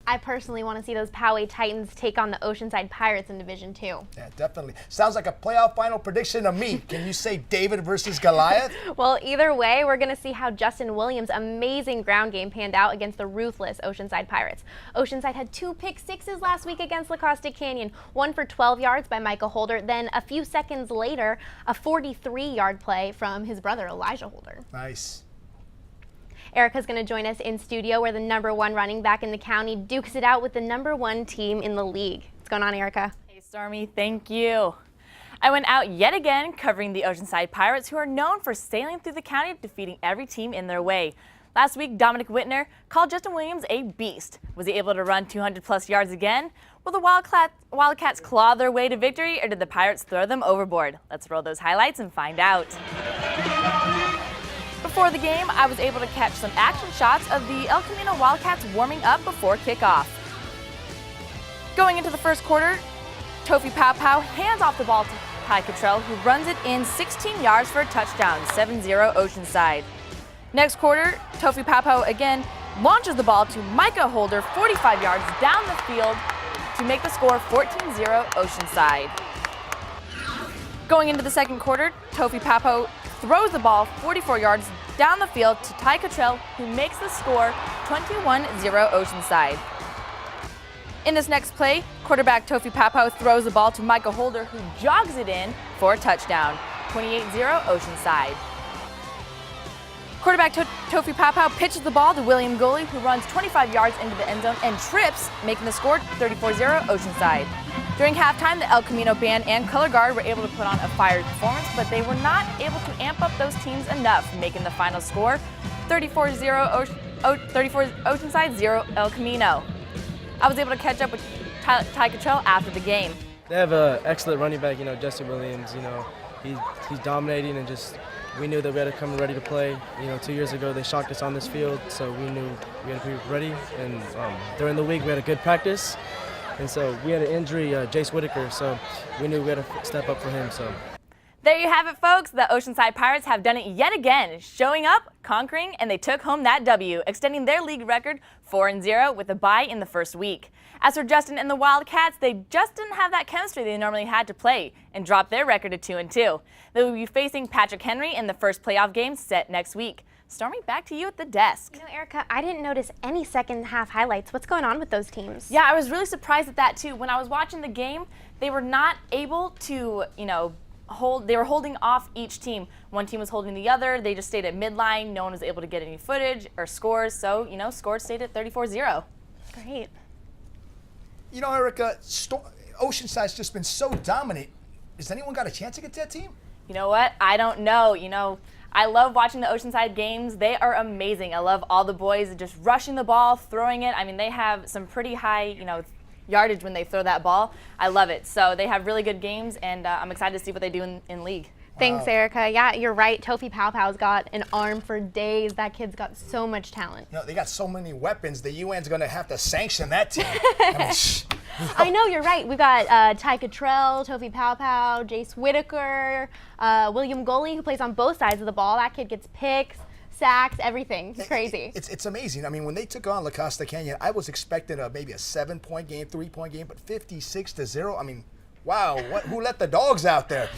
I personally want to see those Poway Titans take on the Oceanside Pirates in Division 2. Yeah, definitely. Sounds like a playoff final prediction to me. Can you say David versus Goliath? Well, either way, we're going to see how Justin Williams' amazing ground game panned out against the ruthless Oceanside Pirates. Oceanside had 2 pick sixes last week against La Costa Canyon, one for 12 yards by Micah Holder, then a few seconds later, a 43-yard play from his brother, Elijah Holder. Nice. Erica's going to join us in studio where the #1 running back in the county dukes it out with the #1 team in the league. What's going on, Erica? Hey, Stormy, thank you. I went out yet again covering the Oceanside Pirates, who are known for sailing through the county, defeating every team in their way. Last week, Dominic Whitner called Justin Williams a beast. Was he able to run 200-plus yards again? Will the Wildcats claw their way to victory, or did the Pirates throw them overboard? Let's roll those highlights and find out. Before the game, I was able to catch some action shots of the El Camino Wildcats warming up before kickoff. Going into the first quarter, Tofi Pow hands off the ball to Ty Cottrell, who runs it in 16 yards for a touchdown, 7-0 Oceanside. Next quarter, Tofi Pow again launches the ball to Micah Holder, 45 yards down the field to make the score 14-0 Oceanside. Going into the second quarter, Tofi Pow throws the ball 44 yards down the field to Ty Cottrell, who makes the score 21-0 Oceanside. In this next play, quarterback Tofi Pow throws the ball to Micah Holder, who jogs it in for a touchdown, 28-0 Oceanside. Quarterback Tofi Pow pitches the ball to William Goley, who runs 25 yards into the end zone and trips, making the score 34-0 Oceanside. During halftime, the El Camino Band and Color Guard were able to put on a fiery performance, but they were not able to amp up those teams enough, making the final score 34-0 Oceanside, 0 El Camino. I was able to catch up with Ty Cottrell after the game. They have an excellent running back, Justin Williams. He's dominating, and we knew that we had to come ready to play. 2 years ago they shocked us on this field, so we knew we had to be ready. And during the week we had a good practice. And so we had an injury, Jace Whitaker, so we knew we had to step up for him. So there you have it, folks. The Oceanside Pirates have done it yet again, showing up, conquering, and they took home that W, extending their league record 4-0 with a bye in the first week. As for Justin and the Wildcats, they just didn't have that chemistry they normally had to play and dropped their record to 2-2. They will be facing Patrick Henry in the first playoff game set next week. Stormy, back to you at the desk. Erica, I didn't notice any second half highlights. What's going on with those teams? Yeah, I was really surprised at that too. When I was watching the game, they were not able to, they were holding off each team. One team was holding the other. They just stayed at midline. No one was able to get any footage or scores. So, scores stayed at 34-0. Great. Erica, Oceanside's just been so dominant. Has anyone got a chance against that team? You know what? I don't know. I love watching the Oceanside games. They are amazing. I love all the boys just rushing the ball, throwing it. I mean, they have some pretty high, yardage when they throw that ball. I love it. So they have really good games, and I'm excited to see what they do in league. Thanks, Erica. Yeah, you're right. Tofi Pow's got an arm for days. That kid's got so much talent. They got so many weapons. The UN's going to have to sanction that team. I know, you're right. We've got Ty Cottrell, Tofi Pow, Jace Whitaker, William Goley, who plays on both sides of the ball. That kid gets picks, sacks, everything. It's crazy. It's amazing. I mean, when they took on La Costa Canyon, I was expecting maybe a 7-point game, 3-point game, but 56-0. I mean, wow, who let the dogs out there?